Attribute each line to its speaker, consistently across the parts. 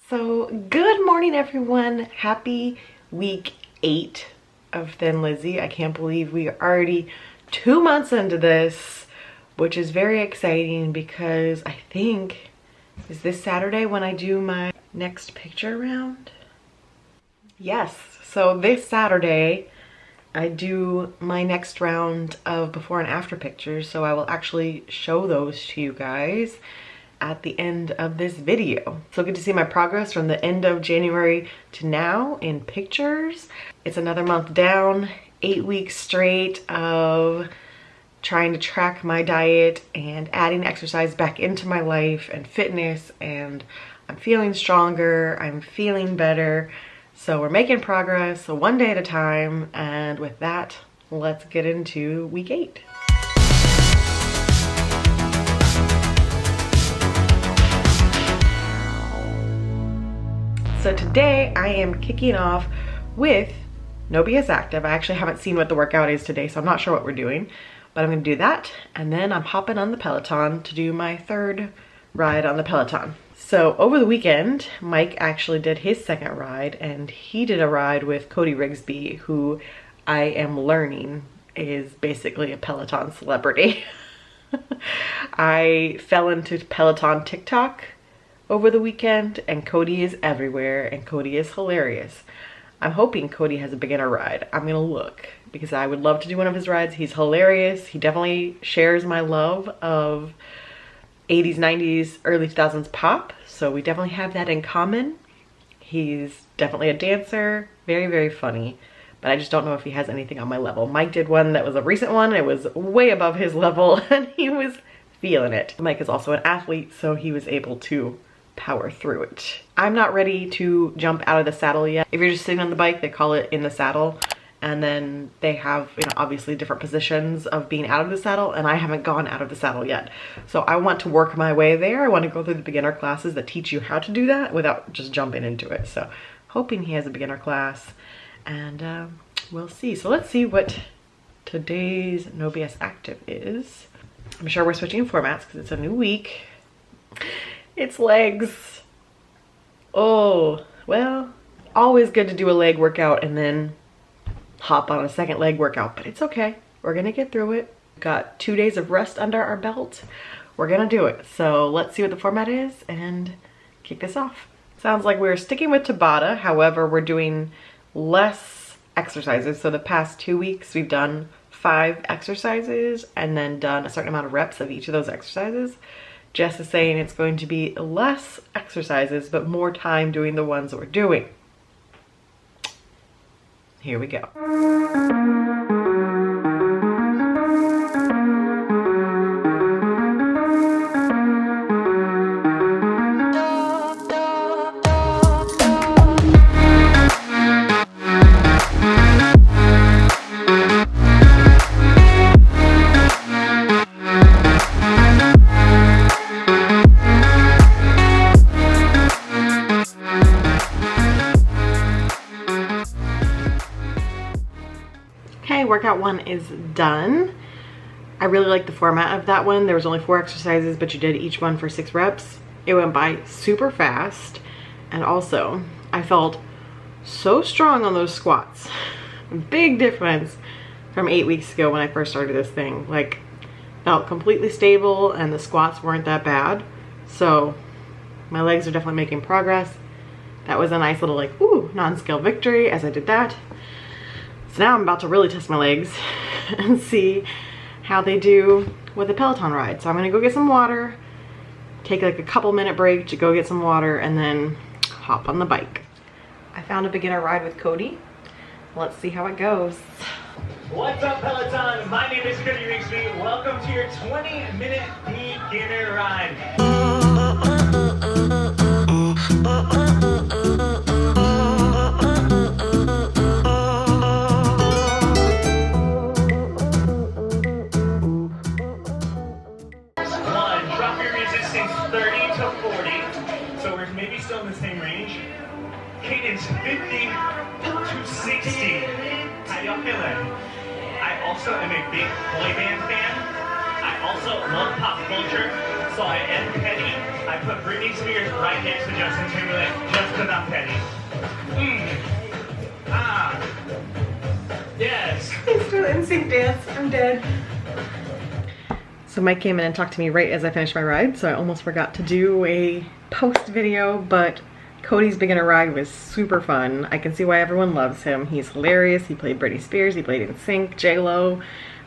Speaker 1: So good morning everyone. Happy week 8 of Thin Lizzie. I can't believe we are already 2 months into this, which is very exciting because I think, is this Saturday when I do my next picture round? Yes, so this Saturday I do my next round of before and after pictures, so I will actually show those to you guys at the end of this video. So good to see my progress from the end of January to now in pictures. It's another month down, 8 weeks straight of trying to track my diet and adding exercise back into my life and fitness, and I'm feeling stronger, I'm feeling better. So we're making progress one day at a time, and with that, let's get into week 8. So today I am kicking off with No BS Active. I actually haven't seen what the workout is today, so I'm not sure what we're doing, but I'm gonna do that. And then I'm hopping on the Peloton to do my 3rd ride on the Peloton. So over the weekend, Mike actually did his 2nd ride, and he did a ride with Cody Rigsby, who I am learning is basically a Peloton celebrity. I fell into Peloton TikTok over the weekend, and Cody is everywhere, and Cody is hilarious. I'm hoping Cody has a beginner ride. I'm gonna look because I would love to do one of his rides. He's hilarious. He definitely shares my love of 80s, 90s, early 2000s pop, so we definitely have that in common. He's definitely a dancer, very, very funny, but I just don't know if he has anything on my level. Mike did one that was a recent one. It was way above his level, and he was feeling it. Mike is also an athlete, so he was able to power through it. I'm not ready to jump out of the saddle yet. If you're just sitting on the bike, they call it in the saddle, and then they have, you know, obviously different positions of being out of the saddle, and I haven't gone out of the saddle yet. So I want to work my way there. I want to go through the beginner classes that teach you how to do that without just jumping into it. So hoping he has a beginner class, and we'll see. So let's see what today's No BS Active is. I'm sure we're switching formats because it's a new week. It's legs. Oh, well, always good to do a leg workout and then hop on a 2nd leg workout, but it's okay. We're gonna get through it. Got 2 days of rest under our belt. We're gonna do it. So let's see what the format is and kick this off. Sounds like we're sticking with Tabata. However, we're doing less exercises. So the past 2 weeks, we've done 5 exercises and then done a certain amount of reps of each of those exercises. Jess is saying it's going to be less exercises, but more time doing the ones that we're doing. Here we go. Workout 1 is done. I really like the format of that one. There was only 4 exercises, but you did each one for 6 reps. It went by super fast, and also I felt so strong on those squats. Big difference from 8 weeks ago when I first started this thing. Like, felt completely stable and the squats weren't that bad. So my legs are definitely making progress. That was a nice little like, ooh, non-scale victory as I did that. So now I'm about to really test my legs and see how they do with the Peloton ride. So I'm gonna go get some water, take like a couple minute break to go get some water, and then hop on the bike. I found a beginner ride with Cody. Let's see how it goes.
Speaker 2: What's up, Peloton? My name is Cody Rigsby. Welcome to your 20-minute beginner ride. Drop your resistance 30 to 40. So we're maybe still in the same range. Cadence 50 to 60. How y'all feeling? I also am a big boy band fan. I also love pop culture, so I am petty. I put Britney Spears right next to Justin Timberlake.
Speaker 1: I'm dead. So Mike came in and talked to me right as I finished my ride, so I almost forgot to do a post video, but Cody's beginner ride was super fun. I can see why everyone loves him. He's hilarious. He played Britney Spears, he played NSYNC, J-Lo,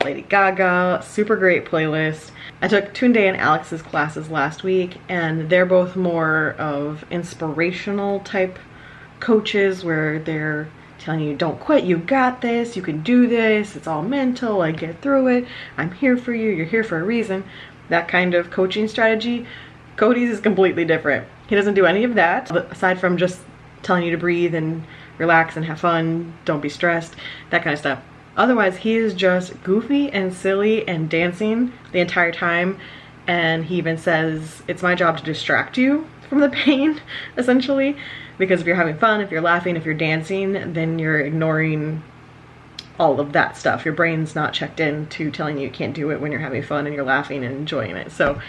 Speaker 1: Lady Gaga, super great playlist. I took Tunde and Alex's classes last week, and they're both more of inspirational type coaches where they're telling you, don't quit, you got this, you can do this, it's all mental, like get through it, I'm here for you, you're here for a reason. That kind of coaching strategy. Cody's is completely different. He doesn't do any of that, aside from just telling you to breathe and relax and have fun, don't be stressed, that kind of stuff. Otherwise, he is just goofy and silly and dancing the entire time, and he even says, it's my job to distract you from the pain, essentially. Because if you're having fun, if you're laughing, if you're dancing, then you're ignoring all of that stuff. Your brain's not checked in to telling you can't do it when you're having fun and you're laughing and enjoying it. So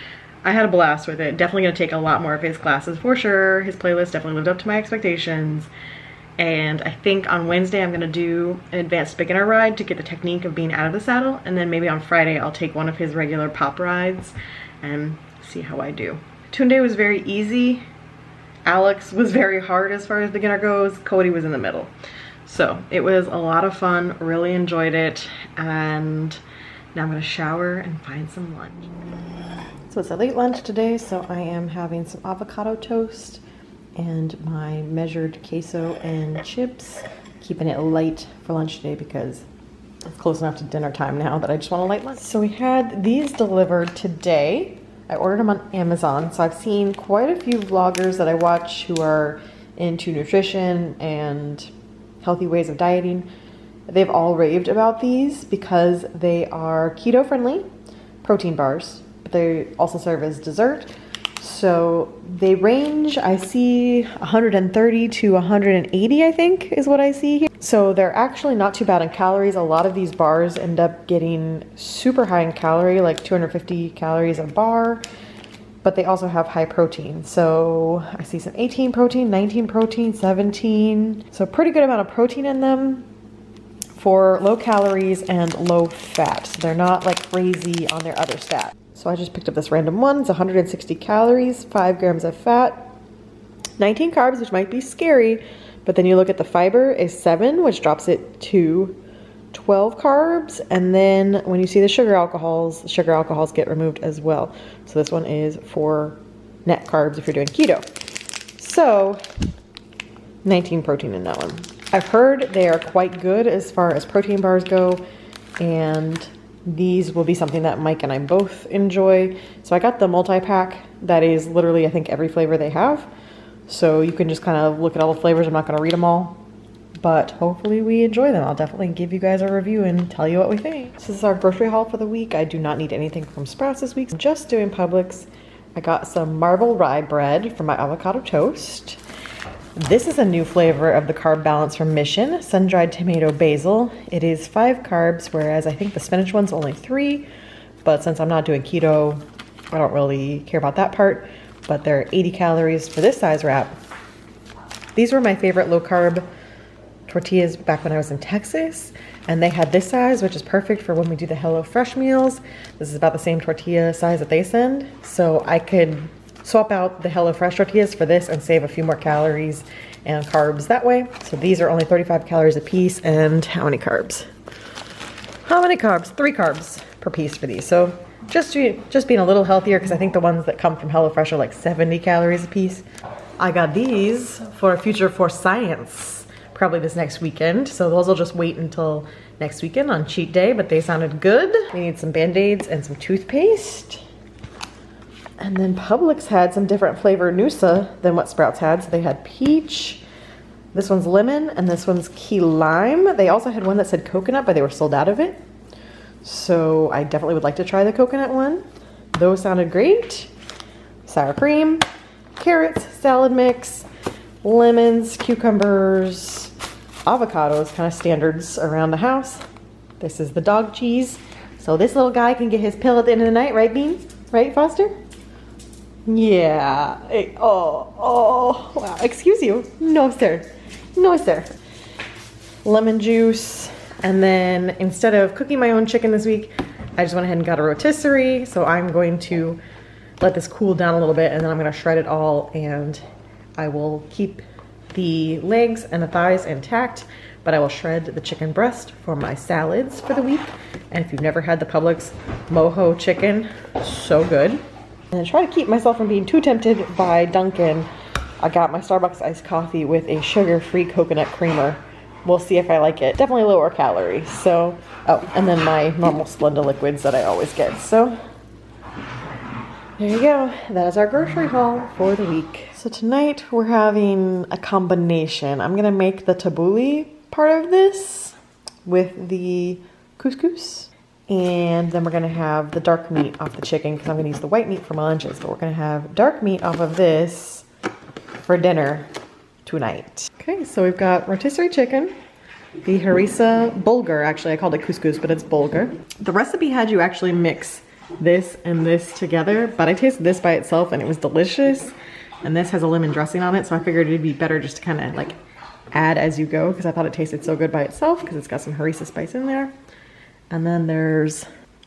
Speaker 1: I had a blast with it. Definitely gonna take a lot more of his classes for sure. His playlist definitely lived up to my expectations. And I think on Wednesday I'm gonna do an advanced beginner ride to get the technique of being out of the saddle. And then maybe on Friday I'll take one of his regular pop rides and see how I do. Tunde was very easy. Alex was very hard as far as beginner goes. Cody was in the middle. So it was a lot of fun, really enjoyed it, and now I'm gonna shower and find some lunch. So it's a late lunch today, so I am having some avocado toast and my measured queso and chips, keeping it light for lunch today because it's close enough to dinner time now that I just want a light lunch. So we had these delivered today. I ordered them on Amazon, so I've seen quite a few vloggers that I watch who are into nutrition and healthy ways of dieting. They've all raved about these because they are keto friendly protein bars, but they also serve as dessert. So they range, I see 130 to 180, I think is what I see here. So they're actually not too bad in calories. A lot of these bars end up getting super high in calorie, like 250 calories a bar, but they also have high protein. So I see some 18 protein, 19 protein, 17. So pretty good amount of protein in them for low calories and low fat. So they're not like crazy on their other stats. So I just picked up this random one. It's 160 calories, 5 grams of fat, 19 carbs, which might be scary, but then you look at the fiber is 7, which drops it to 12 carbs. And then when you see the sugar alcohols get removed as well. So this one is for net carbs if you're doing keto. So 19 protein in that one. I've heard they are quite good as far as protein bars go, and these will be something that Mike and I both enjoy. So I got the multi-pack that is literally, I think, every flavor they have. So you can just kind of look at all the flavors. I'm not going to read them all, but hopefully we enjoy them. I'll definitely give you guys a review and tell you what we think. So this is our grocery haul for the week. I do not need anything from Sprouts this week. I'm just doing Publix. I got some Marble rye bread for my avocado toast. This is a new flavor of the carb balance from Mission, sun-dried tomato basil. It is 5 carbs, whereas I think the spinach one's only 3. But since I'm not doing keto, I don't really care about that part. But they're 80 calories for this size wrap. These were my favorite low-carb tortillas back when I was in Texas. And they had this size, which is perfect for when we do the HelloFresh meals. This is about the same tortilla size that they send. So I could swap out the HelloFresh tortillas for this and save a few more calories and carbs that way. So these are only 35 calories a piece, and how many carbs? How many carbs? 3 carbs per piece for these. So just being a little healthier, because I think the ones that come from HelloFresh are like 70 calories a piece. I got these for Future for Science, probably this next weekend. So those will just wait until next weekend on cheat day, but they sounded good. We need some Band-Aids and some toothpaste. And then Publix had some different flavor Noosa than what Sprouts had. So they had peach, this one's lemon, and this one's key lime. They also had one that said coconut, but they were sold out of it. So I definitely would like to try the coconut one. Those sounded great. Sour cream, carrots, salad mix, lemons, cucumbers, avocados, kind of standards around the house. This is the dog cheese. So this little guy can get his pill at the end of the night, right, Bean? Right, Foster? Yeah. Hey, oh, wow. Excuse you. No, sir. No, sir. Lemon juice, And then instead of cooking my own chicken this week, I just went ahead and got a rotisserie. So I'm going to let this cool down a little bit, and then I'm gonna shred it all, and I will keep the legs and the thighs intact, but I will shred the chicken breast for my salads for the week. And if you've never had the Publix mojo chicken, so good. And try to keep myself from being too tempted by Dunkin'. I got my Starbucks iced coffee with a sugar-free coconut creamer. We'll see if I like it. Definitely lower calories. So, oh, and then my normal Splenda liquids that I always get. So, there you go. That is our grocery haul for the week. So tonight we're having a combination. I'm gonna make the tabbouleh part of this with the couscous. And then we're gonna have the dark meat off the chicken because I'm gonna use the white meat for my lunches. But we're gonna have dark meat off of this for dinner tonight. Okay, so we've got rotisserie chicken, the harissa bulgur. Actually, I called it couscous, but it's bulgur. The recipe had you actually mix this and this together, but I tasted this by itself and it was delicious. And this has a lemon dressing on it, so I figured it'd be better just to kind of like add as you go because I thought it tasted so good by itself because it's got some harissa spice in there. And then there's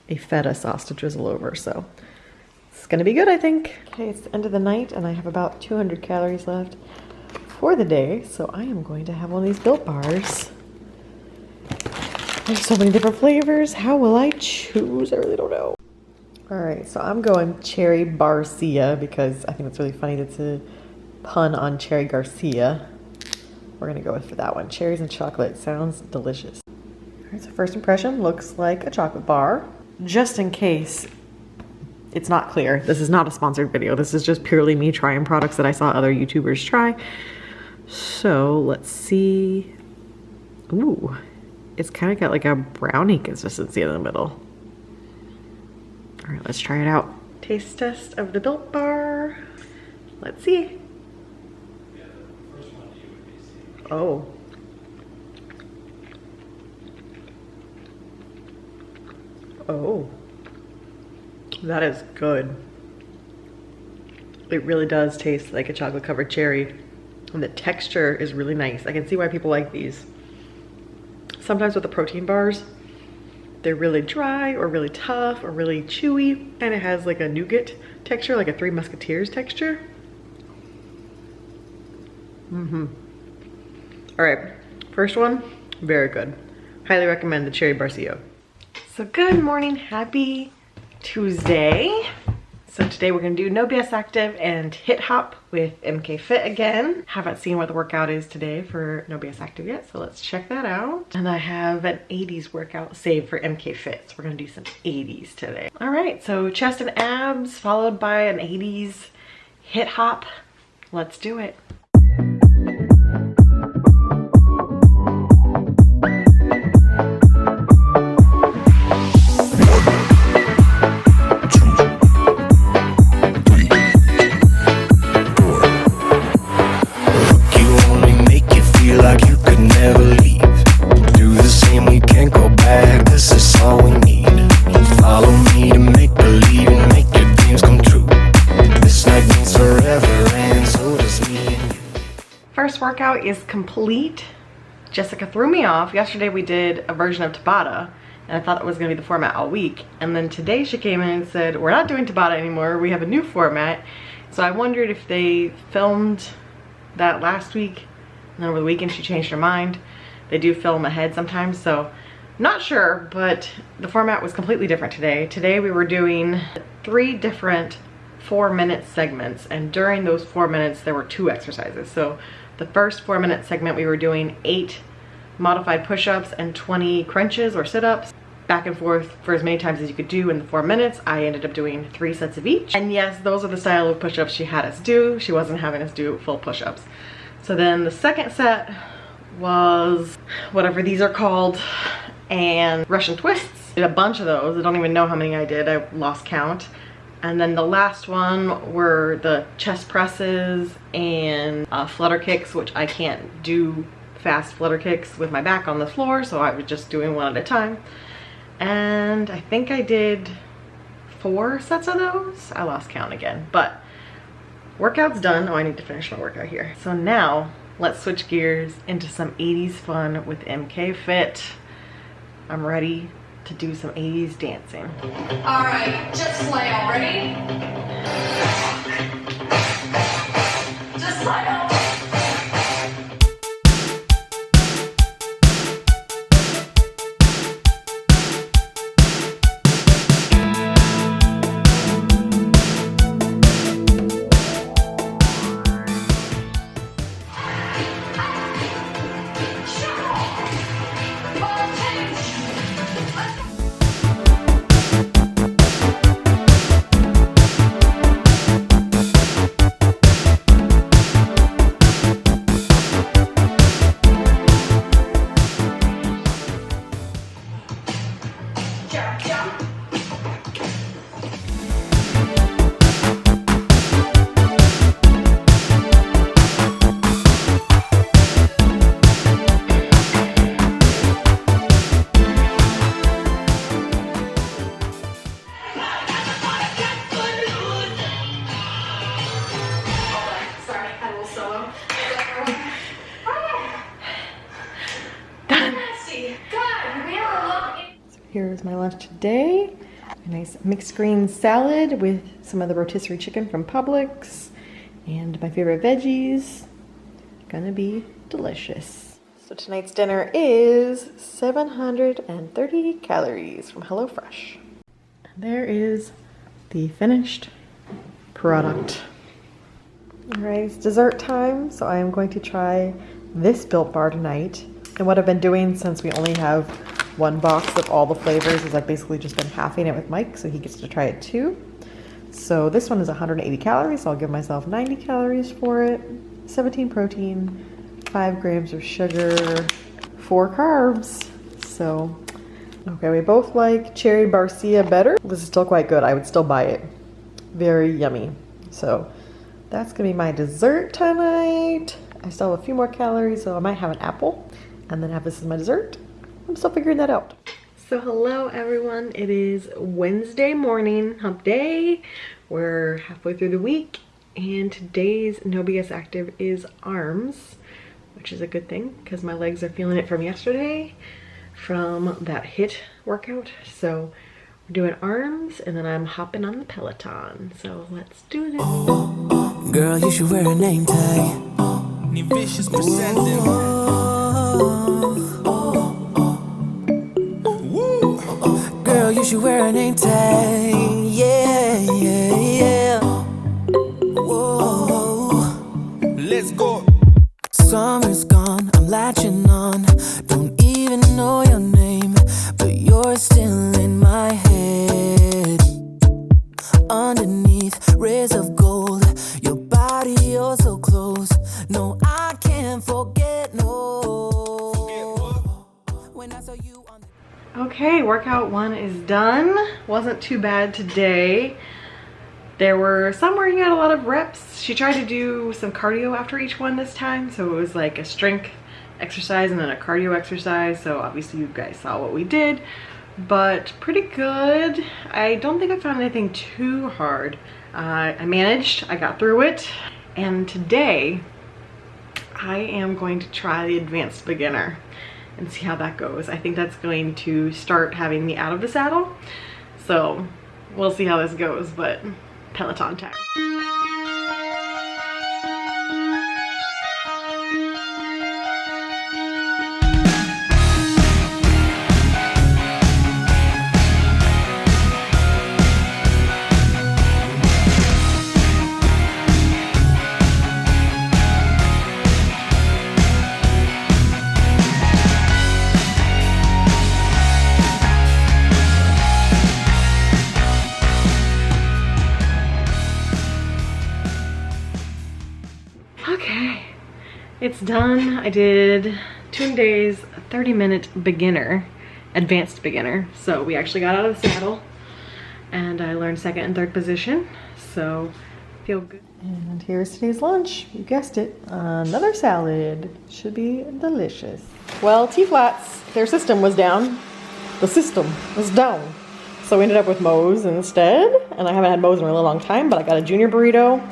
Speaker 1: a feta sauce to drizzle over, so it's gonna be good, I think. Okay, it's the end of the night and I have about 200 calories left for the day, so I am going to have one of these Built Bars. There's so many different flavors. How will I choose? I really don't know. All right, so I'm going Cherry Barcia because I think it's really funny that's a pun on Cherry Garcia. We're gonna go with for that one. Cherries and chocolate sounds delicious. All right, so first impression looks like a chocolate bar. Just in case it's not clear, this is not a sponsored video. This is just purely me trying products that I saw other YouTubers try. So let's see. Ooh, it's kind of got like a brownie consistency in the middle. All right, let's try it out. Taste test of the Built Bar. Let's see. Oh. Oh. That is good. It really does taste like a chocolate covered cherry. And the texture is really nice. I can see why people like these. Sometimes with the protein bars, they're really dry or really tough or really chewy. And it has like a nougat texture, like a Three Musketeers texture. All right, first one, very good. Highly recommend the Cherry Barcia. So good morning, happy Tuesday. So today we're gonna do No BS Active and Hit Hop with MK Fit again. Haven't seen what the workout is today for No BS Active yet, so let's check that out. And I have an 80s workout saved for MK Fit, so we're gonna do some 80s today. All right, so chest and abs followed by an 80s hit hop. Let's do it. First workout is complete. Jessica threw me off. Yesterday we did a version of Tabata and I thought it was gonna be the format all week. And then today she came in and said, we're not doing Tabata anymore. We have a new format. So I wondered if they filmed that last week and then over the weekend she changed her mind. They do film ahead sometimes, so not sure, but the format was completely different today. Today we were doing 3 different 4-minute segments, and during those 4 minutes there were 2 exercises. So the first 4-minute segment we were doing 8 modified push-ups and 20 crunches or sit-ups back and forth for as many times as you could do in the 4 minutes. I ended up doing 3 sets of each, and yes, those are the style of push-ups she had us do. She wasn't having us do full push-ups. So then the second set was whatever these are called, and Russian twists. Did a bunch of those. I don't even know how many I did. I lost count. And then the last one were the chest presses and flutter kicks, which I can't do fast flutter kicks with my back on the floor, so I was just doing one at a time. And I think I did 4 sets of those. I lost count again, but workout's done. Oh, I need to finish my workout here. So now let's switch gears into some 80s fun with MK Fit. I'm ready to do some 80s dancing.
Speaker 3: All right, just flail. Ready? Just flail.
Speaker 1: Here's my lunch today. A nice mixed green salad with some of the rotisserie chicken from Publix and my favorite veggies. Gonna be delicious. So tonight's dinner is 730 calories from HelloFresh. There is the finished product. All right, it's dessert time, so I am going to try this Built Bar tonight. And what I've been doing, since we only have one box of all the flavors, is I've basically just been halving it with Mike, so he gets to try it too. So this one is 180 calories, so I'll give myself 90 calories for it. 17 protein, 5 grams of sugar, 4 carbs. So, okay, we both like cherry barcia better. This is still quite good. I would still buy it. Very yummy. So that's gonna be my dessert tonight. I still have a few more calories, so I might have an apple and then have this as my dessert. I'm still figuring that out. So hello everyone, it is Wednesday morning, hump day. We're halfway through the week, and today's No BS Active is arms, which is a good thing because my legs are feeling it from yesterday from that HIIT workout. So we're doing arms, and then I'm hopping on the Peloton. So let's do this.
Speaker 4: Girl, you should wear a name tag. Vicious Girl, you should wear a name tag. Yeah, yeah, yeah. Whoa. Let's go. Summer's gone, I'm latching on. Don't even know your name, but you're still in my head. Underneath rays of gold, your body, you're so close. No, I can't forget, no. When I saw you on the
Speaker 1: Okay, workout 1 is done. Wasn't too bad today. There were some where you got a lot of reps. She tried to do some cardio after each one this time, so it was like a strength exercise and then a cardio exercise. So obviously you guys saw what we did, but pretty good. I don't think I found anything too hard. I managed, I got through it. And today I am going to try the advanced beginner and see how that goes. I think that's going to start having me out of the saddle. So we'll see how this goes, but Peloton time. It's done. I did 2 days, 30-minute beginner, advanced beginner. So we actually got out of the saddle and I learned second and third position. So feel good. And here's today's lunch. You guessed it, another salad. Should be delicious. Well, T-Flats, their system was down. The system was down. So we ended up with Moe's instead. And I haven't had Moe's in a really long time, but I got a junior burrito.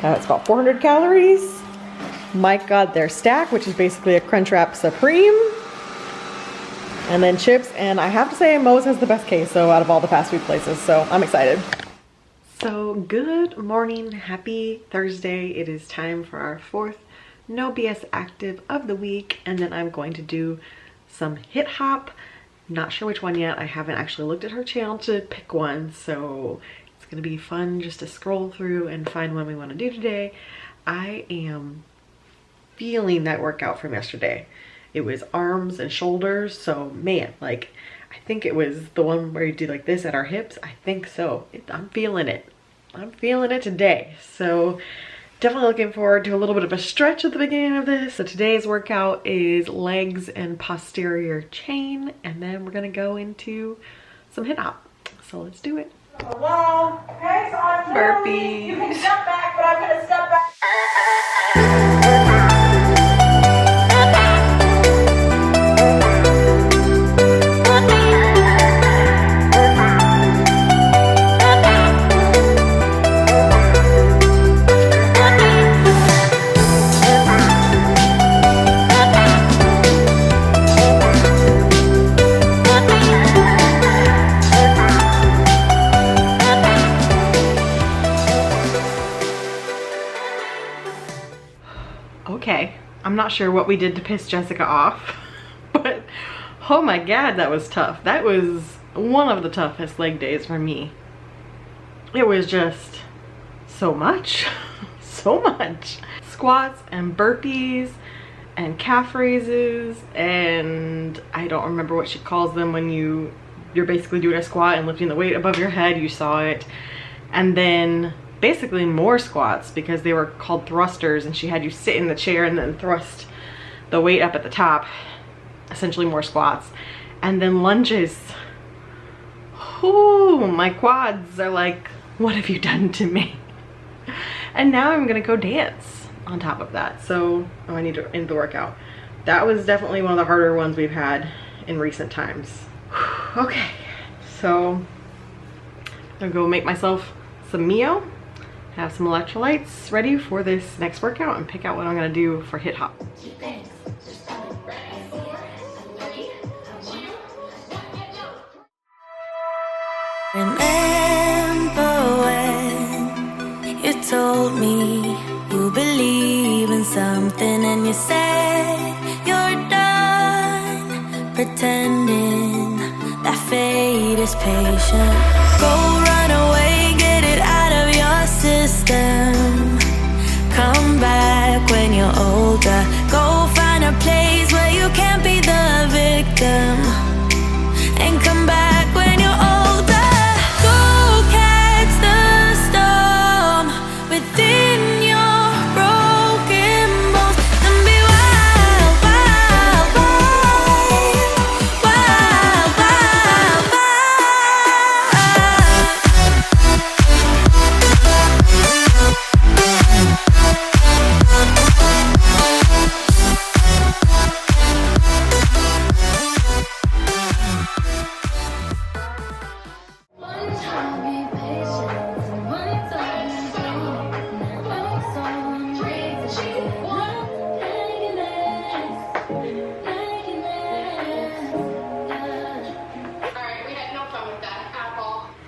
Speaker 1: It's about 400 calories. Mike got their stack, which is basically a Crunchwrap Supreme. and then chips, and I have to say Moe's has the best queso out of all the fast food places, so I'm excited. So good morning, happy Thursday. It is time for our 4th No BS Active of the week, and then I'm going to do some hip hop. Not sure which one yet. I haven't actually looked at her channel to pick one, so it's gonna be fun just to scroll through and find one we want to do today. I am feeling that workout from yesterday. It was arms and shoulders, so man, like I think it was the one where you do like this at our hips. I think so. I'm feeling it. I'm feeling it today. So definitely looking forward to a little bit of a stretch at the beginning of this. So today's workout is legs and posterior chain, and then we're gonna go into some hip hop. So let's do it.
Speaker 5: Hello. Okay, so I'm
Speaker 1: Burpees.
Speaker 5: You can step back, but I'm gonna step back.
Speaker 1: Okay, I'm not sure what we did to piss Jessica off, but oh my god, that was tough. That was one of the toughest leg days for me. It was just so much, so much. Squats and burpees and calf raises, and I don't remember what she calls them when you're basically doing a squat and lifting the weight above your head. You saw it. And then basically more squats, because they were called thrusters, and she had you sit in the chair and then thrust the weight up at the top. Essentially more squats. And then lunges. Ooh, my quads are like, what have you done to me? And now I'm gonna go dance on top of that. So I need to end the workout. That was definitely one of the harder ones we've had in recent times. Okay, so I'm gonna go make myself some meal, have some electrolytes ready for this next workout, and pick out what I'm gonna do for hip hop.
Speaker 4: Remember when you told me you believe in something, and you said you're done pretending that fate is patient. Go run away, get it out of your system. Come back when you're older. Go find a place where you can't be the victim, and come back when you're older. Go catch the storm within your broken bones, and be wild, wild, wild, wild, wild, wild.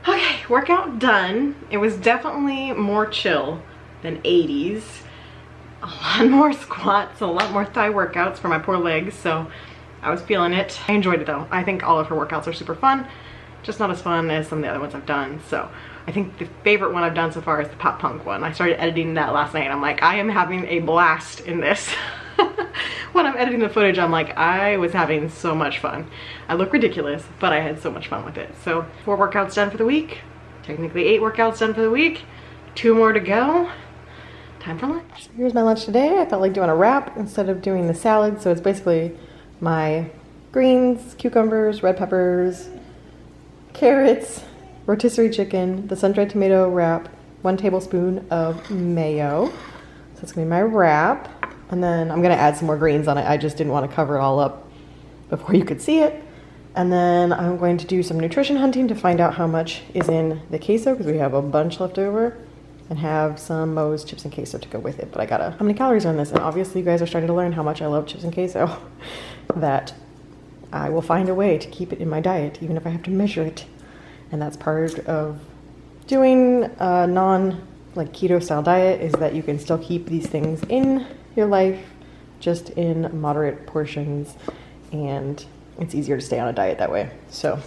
Speaker 1: Okay, workout done. It was definitely more chill than 80s. A lot more squats, a lot more thigh workouts for my poor legs, so I was feeling it. I enjoyed it though. I think all of her workouts are super fun, just not as fun as some of the other ones I've done. So I think the favorite one I've done so far is the pop punk one. I started editing that last night. I'm like, I am having a blast in this. When I'm editing the footage, I'm like, I was having so much fun. I look ridiculous, but I had so much fun with it. So 4 workouts done for the week. Technically 8 workouts done for the week. 2 more to go. Time for lunch. Here's my lunch today. I felt like doing a wrap instead of doing the salad. So it's basically my greens, cucumbers, red peppers, carrots, rotisserie chicken, the sun-dried tomato wrap, 1 tablespoon of mayo. So it's gonna be my wrap. And then I'm gonna add some more greens on it. I just didn't want to cover it all up before you could see it. And then I'm going to do some nutrition hunting to find out how much is in the queso, because we have a bunch left over, and have some Moe's chips and queso to go with it. But I gotta, how many calories are in this? And obviously you guys are starting to learn how much I love chips and queso. That I will find a way to keep it in my diet, even if I have to measure it. And that's part of doing a like keto style diet, is that you can still keep these things in your life, just in moderate portions, and it's easier to stay on a diet that way. So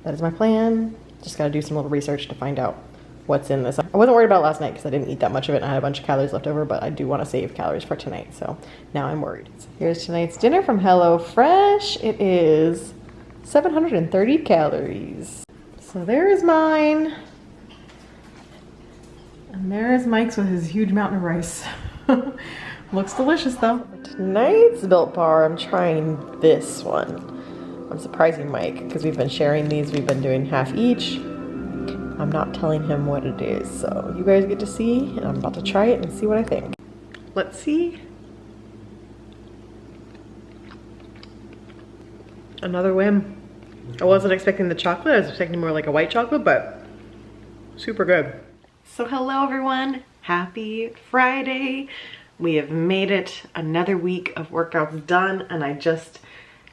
Speaker 1: that is my plan. Just got to do some little research to find out what's in this. I wasn't worried about it last night because I didn't eat that much of it and I had a bunch of calories left over, but I do want to save calories for tonight, so now I'm worried. So here's tonight's dinner from HelloFresh. It is 730 calories. So there is mine. And there is Mike's with his huge mountain of rice. Looks delicious though. Tonight's Built Bar, I'm trying this one. I'm surprising Mike because we've been sharing these. We've been doing half each. I'm not telling him what it is, so you guys get to see, and I'm about to try it and see what I think. Let's see. Another win. I wasn't expecting the chocolate. I was expecting more like a white chocolate, but super good. So hello everyone. Happy Friday. We have made it. Another week of workouts done, and I just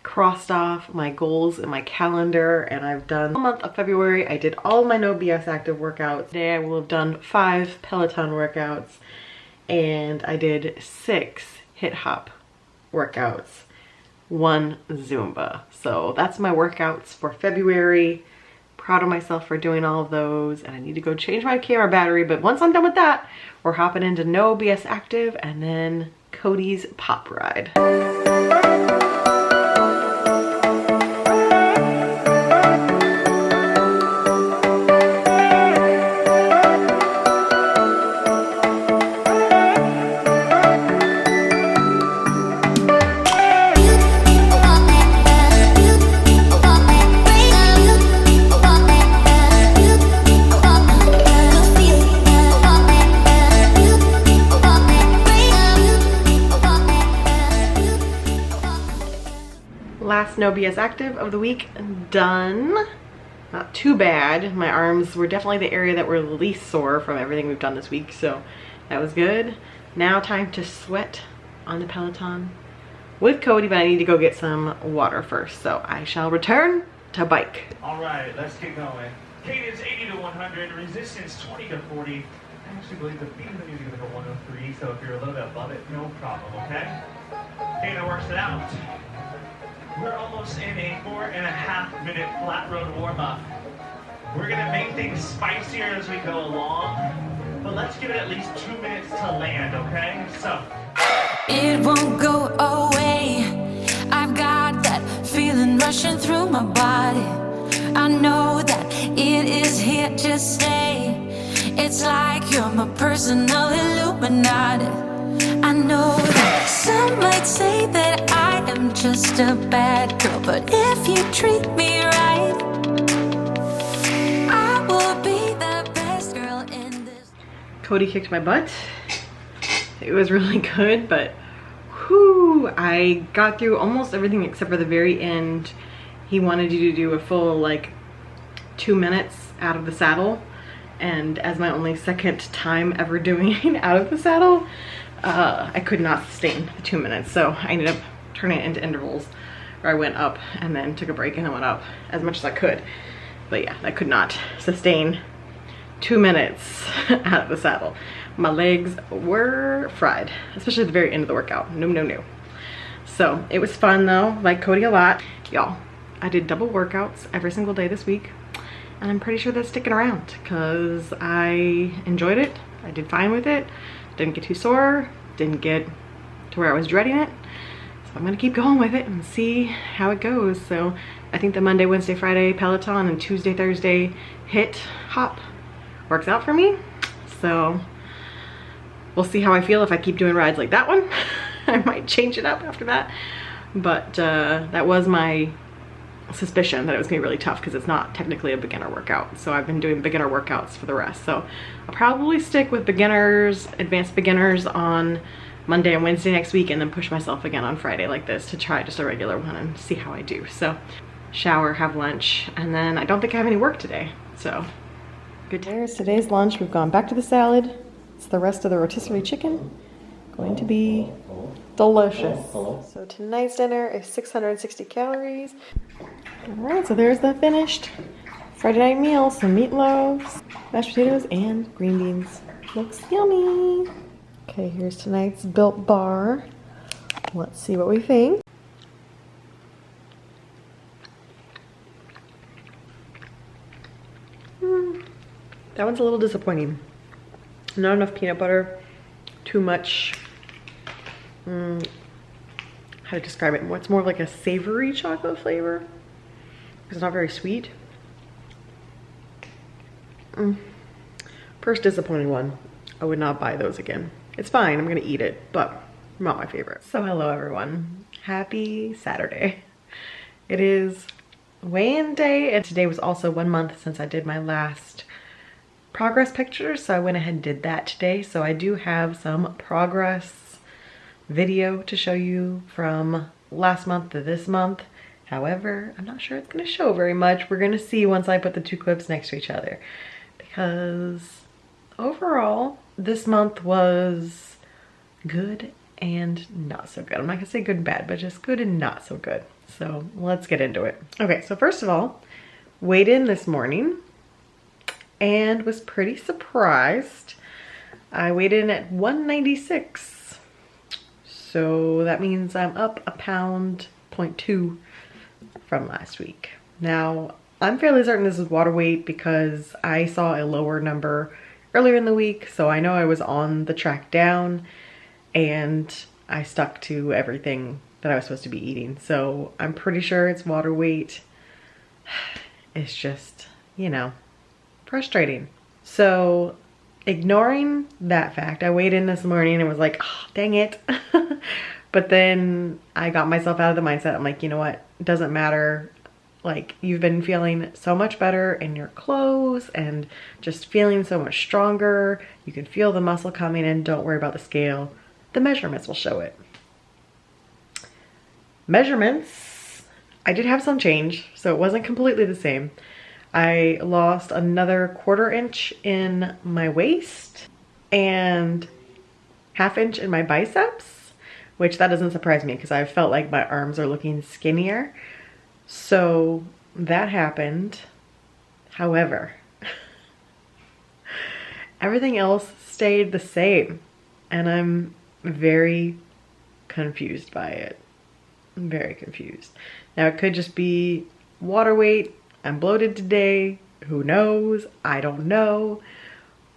Speaker 1: crossed off my goals in my calendar, and I've done the month of February. I did all my No BS active workouts. Today I will have done 5 Peloton workouts, and I did 6 hip hop workouts, 1 Zumba. So that's my workouts for February. Proud of myself for doing all of those, and I need to go change my camera battery, but once I'm done with that, we're hopping into No BS active and then Cody's pop ride. Last No BS active of the week done. Not too bad. My arms were definitely the area that were the least sore from everything we've done this week, so that was good. Now time to sweat on the Peloton with Cody, but I need to go get some water first, so I shall return to bike.
Speaker 2: All right, let's get going. Cadence 80 to 100, resistance 20 to 40. I actually believe the beat of the music is like a 103, so if you're a little bit above it, no problem, okay? Dana works it out. We're almost in a 4.5 minute flat road warm-up. We're gonna make things spicier as we go along, but let's give it at least 2 minutes to land, okay? So.
Speaker 4: It won't go away. I've got that feeling rushing through my body. I know that it is here to stay. It's like you're my personal Illuminati. I know that some might say that I am just a bad girl, but if you treat me right, I will be the best girl in this.
Speaker 1: Cody kicked my butt. It was really good, but whew, I got through almost everything except for the very end. He wanted you to do a full like 2 minutes out of the saddle, and as my only second time ever doing out of the saddle, I could not sustain the 2 minutes, so I ended up turning it into intervals where I went up and then took a break and then went up as much as I could. But yeah, I could not sustain 2 minutes out of the saddle. My legs were fried, especially at the very end of the workout. No. So it was fun though, like Cody a lot. Y'all, I did double workouts every single day this week, and I'm pretty sure that's sticking around because I enjoyed it. I did fine with it. Didn't get too sore, didn't get to where I was dreading it. So I'm gonna keep going with it and see how it goes. So I think the Monday, Wednesday, Friday Peloton and Tuesday, Thursday hit hop works out for me. So we'll see how I feel if I keep doing rides like that one. I might change it up after that. But that was my suspicion, that it was gonna be really tough because it's not technically a beginner workout. So I've been doing beginner workouts for the rest. So I'll probably stick with beginners, advanced beginners on Monday and Wednesday next week, and then push myself again on Friday like this to try just a regular one and see how I do. So shower, have lunch, and then I don't think I have any work today. So good. There's today's lunch. We've gone back to the salad. It's the rest of the rotisserie chicken. going to be delicious. So tonight's dinner is 660 calories. Alright, so there's the finished Friday night meal. Some meatloaves, mashed potatoes, and green beans. Looks yummy. Okay, here's tonight's Built Bar. Let's see what we think. That one's a little disappointing. Not enough peanut butter, too much, how to describe it? It's more of like a savory chocolate flavor. It's not very sweet. First disappointing one. I would not buy those again. It's fine, I'm gonna eat it, but not my favorite. So hello everyone. Happy Saturday. It is weigh-in day, and today was also 1 month since I did my last progress picture, so I went ahead and did that today. So I do have some progress video to show you from last month to this month. However, I'm not sure it's gonna show very much. We're gonna see once I put the two clips next to each other, because overall this month was good and not so good. I'm not gonna say good and bad, but just good and not so good. So let's get into it. Okay, so first of all, weighed in this morning and was pretty surprised. I weighed in at 196. So that means I'm up 1.2 pounds from last week. Now, I'm fairly certain this is water weight because I saw a lower number earlier in the week. So I know I was on the track down and I stuck to everything that I was supposed to be eating. So I'm pretty sure it's water weight. It's just, you know, frustrating. So ignoring that fact, I weighed in this morning and was like, oh, dang it. But then I got myself out of the mindset. I'm like, you know what? It doesn't matter. Like, you've been feeling so much better in your clothes and just feeling so much stronger. You can feel the muscle coming in. Don't worry about the scale. The measurements will show it. Measurements, I did have some change, so it wasn't completely the same. I lost another 1/4 inch in my waist and 1/2 inch in my biceps, which that doesn't surprise me because I felt like my arms are looking skinnier. So that happened. However, everything else stayed the same, and I'm very confused by it. I'm very confused. Now, it could just be water weight. I'm bloated today. Who knows? I don't know.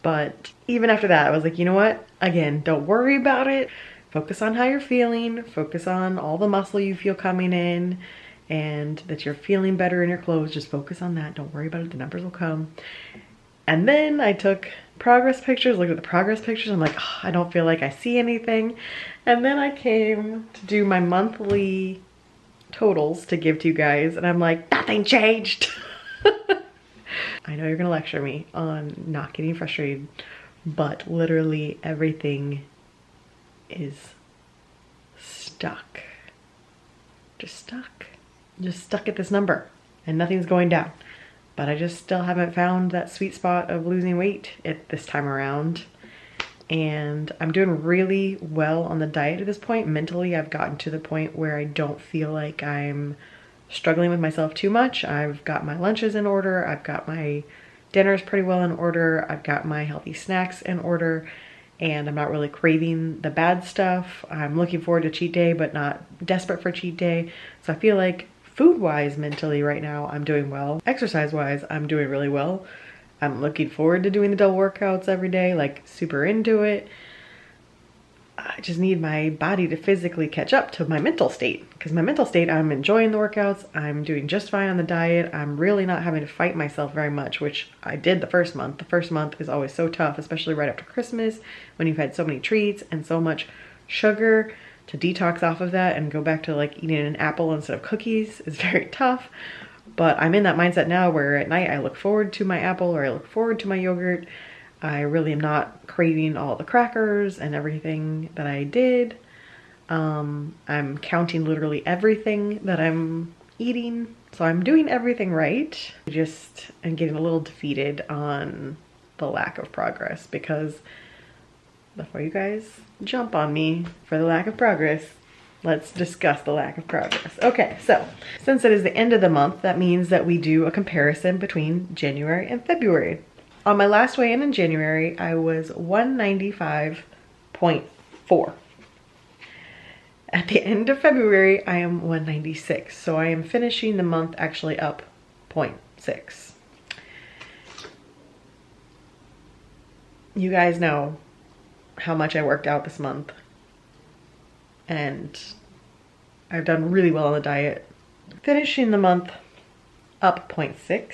Speaker 1: But even after that, I was like, you know what? Again, don't worry about it. Focus on how you're feeling. Focus on all the muscle you feel coming in and that you're feeling better in your clothes. Just focus on that. Don't worry about it. The numbers will come. And then I took progress pictures, looked at the progress pictures. I'm like, oh, I don't feel like I see anything. And then I came to do my monthly totals to give to you guys, and I'm like, nothing changed. I know you're gonna lecture me on not getting frustrated, but literally everything is stuck. Just stuck at this number, and nothing's going down. But I just still haven't found that sweet spot of losing weight at this time around. And I'm doing really well on the diet at this point. Mentally, I've gotten to the point where I don't feel like I'm struggling with myself too much. I've got my lunches in order. I've got my dinners pretty well in order. I've got my healthy snacks in order. And I'm not really craving the bad stuff. I'm looking forward to cheat day, but not desperate for cheat day. So I feel like food-wise, mentally right now, I'm doing well. Exercise-wise, I'm doing really well. I'm looking forward to doing the double workouts every day, like super into it. I just need my body to physically catch up to my mental state, because my mental state, I'm enjoying the workouts. I'm doing just fine on the diet. I'm really not having to fight myself very much, which I did the first month. The first month is always so tough, especially right after Christmas when you've had so many treats and so much sugar. To detox off of that and go back to like eating an apple instead of cookies is very tough. But I'm in that mindset now where at night I look forward to my apple or I look forward to my yogurt. I really am not craving all the crackers and everything that I did. I'm counting literally everything that I'm eating. So I'm doing everything right. I just am getting a little defeated on the lack of progress, because before you guys jump on me for the lack of progress, let's discuss the lack of progress. Okay, so since it is the end of the month, that means that we do a comparison between January and February. On my last weigh-in in January, I was 195.4. At the end of February, I am 196. So I am finishing the month actually up 0.6. You guys know how much I worked out this month. And I've done really well on the diet. Finishing the month up 0.6.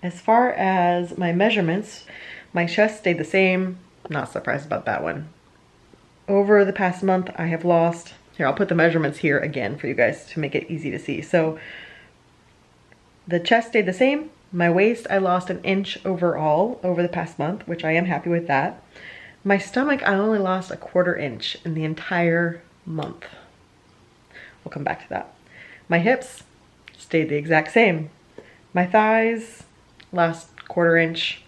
Speaker 1: As far as my measurements, my chest stayed the same. Not surprised about that one. Over the past month, I have lost, here, I'll put the measurements here again for you guys to make it easy to see. So the chest stayed the same. My waist, I lost an inch overall over the past month, which I am happy with that. My stomach, I only lost a 1/4 inch in the entire month. We'll come back to that. My hips stayed the exact same. My thighs, lost 1/4 inch.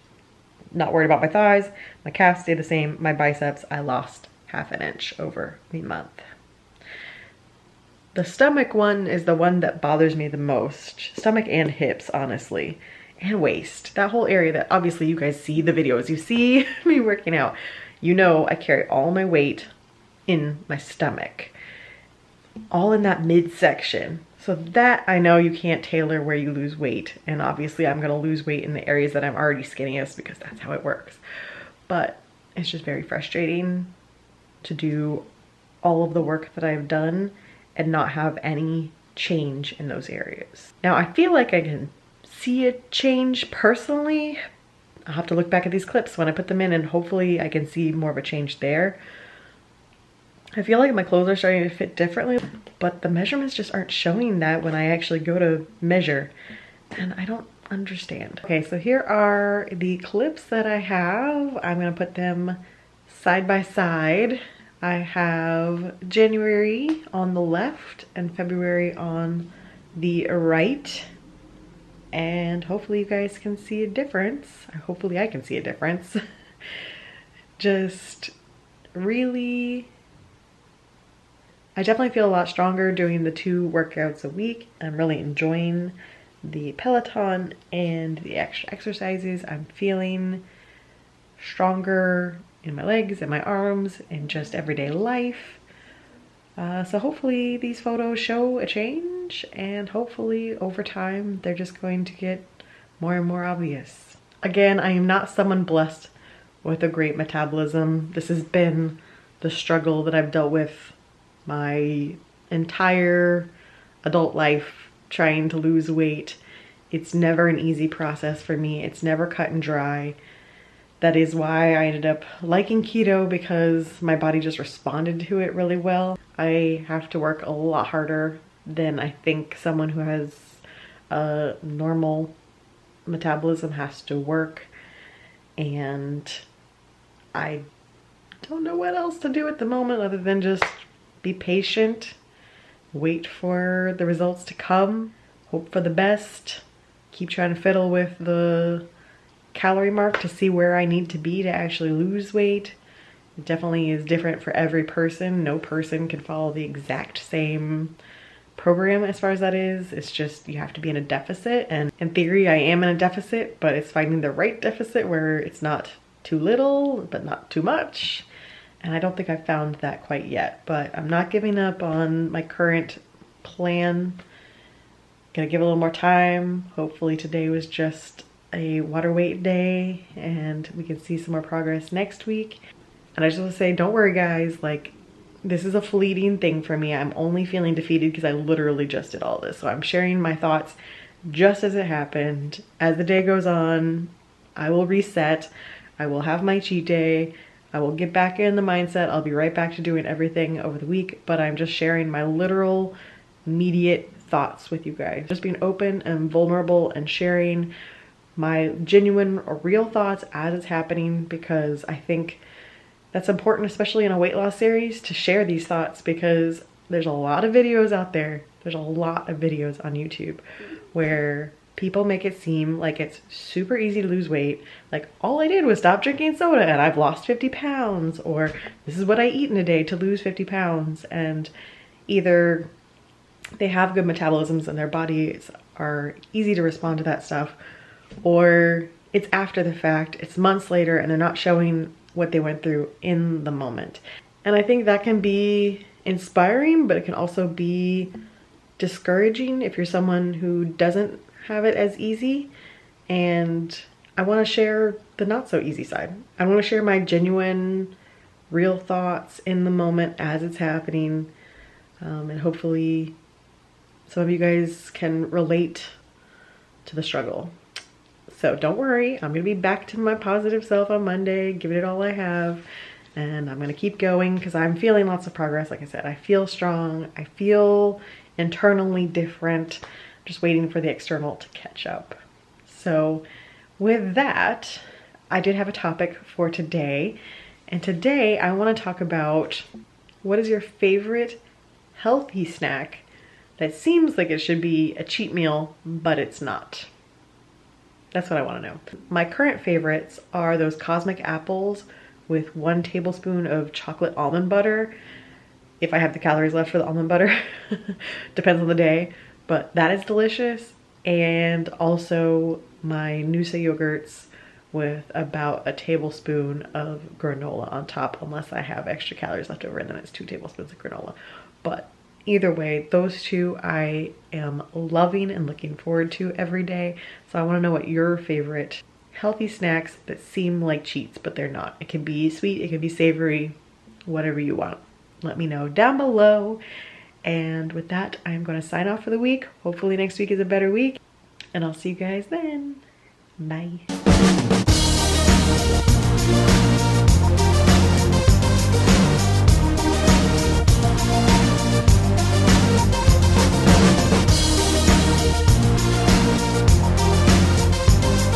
Speaker 1: Not worried about my thighs. My calves stayed the same. My biceps, I lost 1/2 inch over the month. The stomach one is the one that bothers me the most. Stomach and hips, honestly. And waist. That whole area that obviously you guys see the videos. You see me working out. You know I carry all my weight in my stomach. All in that midsection. So that I know you can't tailor where you lose weight. And obviously I'm going to lose weight in the areas that I'm already skinniest because that's how it works. But it's just very frustrating to do all of the work that I've done and not have any change in those areas. Now I feel like I can see a change personally. I'll have to look back at these clips when I put them in and hopefully I can see more of a change there. I feel like my clothes are starting to fit differently, but the measurements just aren't showing that when I actually go to measure, and I don't understand. Okay, so here are the clips that I have. I'm gonna put them side by side. I have January on the left and February on the right, and hopefully you guys can see a difference. Hopefully I can see a difference. Just really, I definitely feel a lot stronger doing the 2 workouts a week. I'm really enjoying the Peloton and the extra exercises. I'm feeling stronger in my legs and my arms and just everyday life. So hopefully these photos show a change, and hopefully over time they're just going to get more and more obvious. Again, I am not someone blessed with a great metabolism. This has been the struggle that I've dealt with my entire adult life, trying to lose weight. It's never an easy process for me. It's never cut and dry. That is why I ended up liking keto, because my body just responded to it really well. I have to work a lot harder than I think someone who has a normal metabolism has to work, and I don't know what else to do at the moment other than just be patient, wait for the results to come, hope for the best, keep trying to fiddle with the calorie mark to see where I need to be to actually lose weight. It definitely is different for every person. No person can follow the exact same program as far as that is. It's just you have to be in a deficit, and in theory I am in a deficit, but it's finding the right deficit where it's not too little but not too much. And I don't think I've found that quite yet, but I'm not giving up on my current plan. Gonna give it a little more time. Hopefully today was just a water weight day and we can see some more progress next week. And I just want to say, don't worry guys, like, this is a fleeting thing for me. I'm only feeling defeated because I literally just did all this. So I'm sharing my thoughts just as it happened. As the day goes on, I will reset. I will have my cheat day. I will get back in the mindset. I'll be right back to doing everything over the week, but I'm just sharing my literal immediate thoughts with you guys. Just being open and vulnerable and sharing my genuine or real thoughts as it's happening, because I think that's important, especially in a weight loss series, to share these thoughts, because there's a lot of videos out there. There's a lot of videos on YouTube where People make it seem like it's super easy to lose weight. Like, all I did was stop drinking soda and I've lost 50 pounds, or this is what I eat in a day to lose 50 pounds. And either they have good metabolisms and their bodies are easy to respond to that stuff, or it's after the fact, it's months later, and they're not showing what they went through in the moment. And I think that can be inspiring, but it can also be discouraging if you're someone who doesn't have it as easy. And I want to share the not so easy side. I want to share my genuine, real thoughts in the moment as it's happening. And hopefully some of you guys can relate to the struggle. So don't worry, I'm gonna be back to my positive self on Monday, giving it all I have, and I'm gonna keep going because I'm feeling lots of progress. Like I said, I feel strong, I feel internally different, just waiting for the external to catch up. So with that, I did have a topic for today, and today I want to talk about what is your favorite healthy snack that seems like it should be a cheat meal, but it's not. That's what I want to know. My current favorites are those cosmic apples with 1 tablespoon of chocolate almond butter. If I have the calories left for the almond butter, depends on the day, but that is delicious. And also my Noosa yogurts with about a tablespoon of granola on top, unless I have extra calories left over, and then it's 2 tablespoons of granola. But either way, those two I am loving and looking forward to every day. So I want to know what your favorite healthy snacks that seem like cheats, but they're not. It can be sweet, it can be savory, whatever you want. Let me know down below. And with that, I'm going to sign off for the week. Hopefully next week is a better week, and I'll see you guys then. Bye.